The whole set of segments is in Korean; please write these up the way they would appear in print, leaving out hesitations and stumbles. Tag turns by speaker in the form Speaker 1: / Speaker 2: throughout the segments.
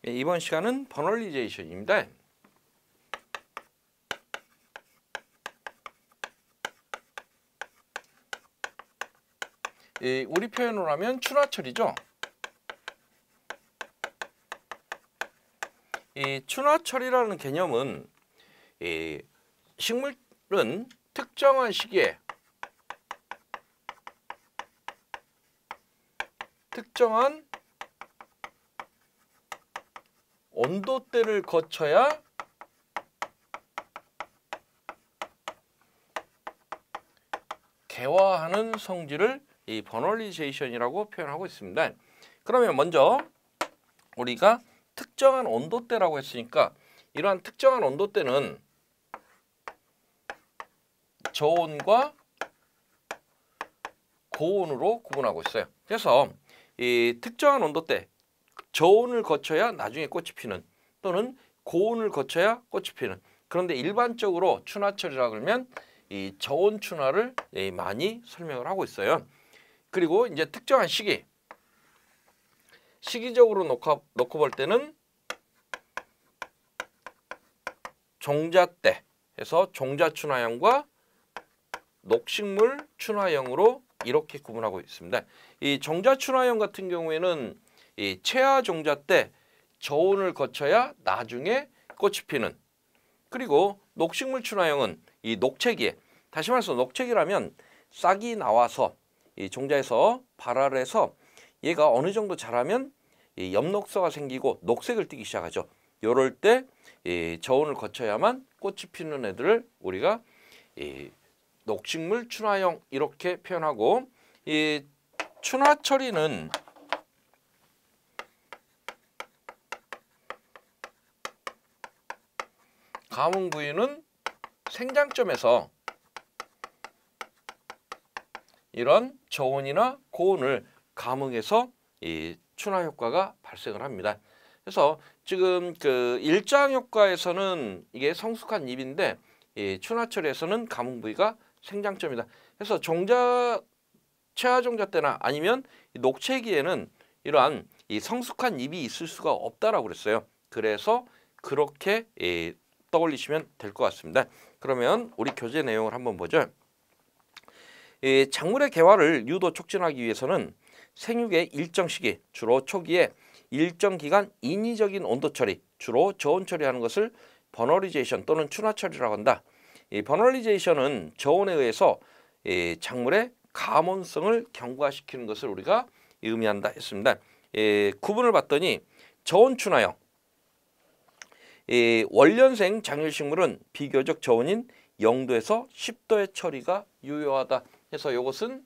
Speaker 1: 이번 시간은 버널리제이션입니다. 우리 표현으로 하면 춘화철이죠. 이 춘화철이라는 개념은 식물은 특정한 시기에 특정한 온도대를 거쳐야 개화하는 성질을 이 버널리제이션이라고 표현하고 있습니다. 그러면 먼저 우리가 특정한 온도대라고 했으니까 이러한 특정한 온도대는 저온과 고온으로 구분하고 있어요. 그래서 이 특정한 온도대, 저온을 거쳐야 나중에 꽃이 피는 또는 고온을 거쳐야 꽃이 피는, 그런데 일반적으로 춘화철이라 그러면 이 저온 춘화를 많이 설명을 하고 있어요. 그리고 이제 특정한 시기적으로 놓고 볼 때는 종자 때 해서 종자 춘화형과 녹식물 춘화형으로 이렇게 구분하고 있습니다. 이 종자 춘화형 같은 경우에는 이 최하 종자 때 저온을 거쳐야 나중에 꽃이 피는, 그리고 녹식물 춘화형은 이 녹체기에, 다시 말해서 녹체기라면 싹이 나와서 이 종자에서 발화를 해서 얘가 어느 정도 자라면 이 엽록소가 생기고 녹색을 띠기 시작하죠. 이럴 때 이 저온을 거쳐야만 꽃이 피는 애들을 우리가 이 녹식물 춘화형 이렇게 표현하고, 이 춘화철이는 감흥 부위는 생장점에서 이런 저온이나 고온을 감응해서 이 춘화 효과가 발생을 합니다. 그래서 지금 그 일장 효과에서는 이게 성숙한 잎인데 이 춘화철에서는 감흥 부위가 생장점이다. 그래서 최하 종자 때나 아니면 녹체기에는 이러한 이 성숙한 잎이 있을 수가 없다라고 그랬어요. 그래서 그렇게 떠올리시면 될 것 같습니다. 그러면 우리 교재 내용을 한번 보죠. 작물의 개화를 유도 촉진하기 위해서는 생육의 일정 시기, 주로 초기에 일정 기간 인위적인 온도 처리, 주로 저온 처리하는 것을 버널리제이션 또는 춘화철이라고 한다. 이 버널리제이션은 저온에 의해서 작물의 감온성을 경과시키는 것을 우리가 의미한다 했습니다. 구분을 봤더니 저온 춘화형, 원년생 장일식물은 비교적 저온인 0도에서 10도의 처리가 유효하다 해서 이것은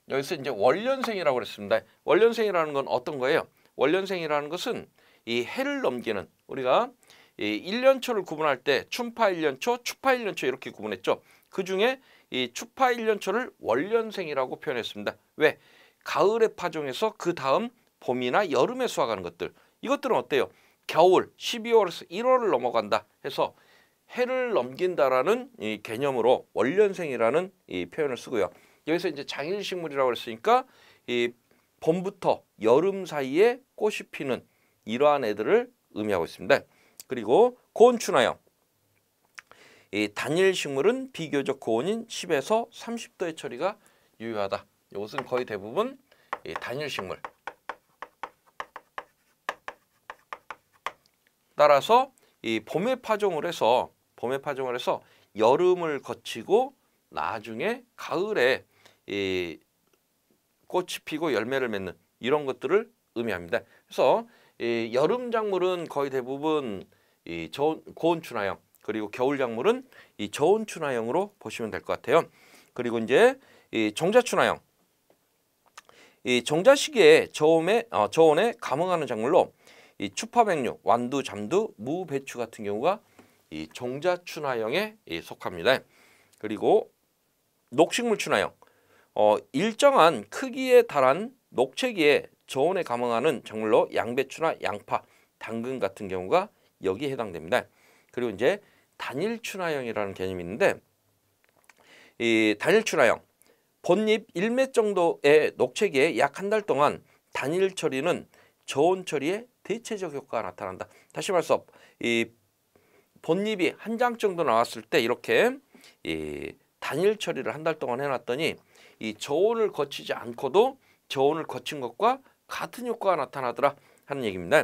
Speaker 1: 여기서 이제 원년생이라고 그랬습니다. 원년생이라는 건 어떤 거예요? 원년생이라는 것은 이 해를 넘기는, 우리가 이 1년초를 구분할 때 춘파 1년초, 추파 1년초 이렇게 구분했죠. 그 중에 이 추파 1년초를 원년생이라고 표현했습니다. 왜? 가을에 파종해서 그 다음 봄이나 여름에 수확하는 것들, 이것들은 어때요? 겨울 12월에서 1월을 넘어간다 해서 해를 넘긴다라는 이 개념으로 원년생이라는 이 표현을 쓰고요. 여기서 이제 장일식물이라고 했으니까 이 봄부터 여름 사이에 꽃이 피는 이러한 애들을 의미하고 있습니다. 그리고 고온춘화형, 이 단일식물은 비교적 고온인 10에서 30도의 처리가 유효하다. 이것은 거의 대부분 이 단일식물. 따라서 이 봄에 파종을 해서 여름을 거치고 나중에 가을에 이 꽃이 피고 열매를 맺는 이런 것들을 의미합니다. 그래서 이 여름 작물은 거의 대부분 이 고온 춘화형, 그리고 겨울 작물은 이 저온 춘화형으로 보시면 될 것 같아요. 그리고 이제 이 종자 춘화형, 이 종자 시기에 저온에 감응하는 작물로 이 추파백류, 완두, 잠두, 무, 배추 같은 경우가 이 종자 춘화형에 속합니다. 그리고 녹식물 춘화형, 일정한 크기에 달한 녹체기에 저온에 감응하는 작물로 양배추나 양파, 당근 같은 경우가 여기에 해당됩니다. 그리고 이제 단일 춘화형이라는 개념이 있는데 이 단일 춘화형 본잎 1매 정도의 녹채기에 약 한 달 동안 단일 처리는 저온 처리에 대체적 효과가 나타난다. 다시 말해서 이 본잎이 한 장 정도 나왔을 때 이렇게 이 단일 처리를 한 달 동안 해놨더니 이 저온을 거치지 않고도 저온을 거친 것과 같은 효과가 나타나더라 하는 얘기입니다.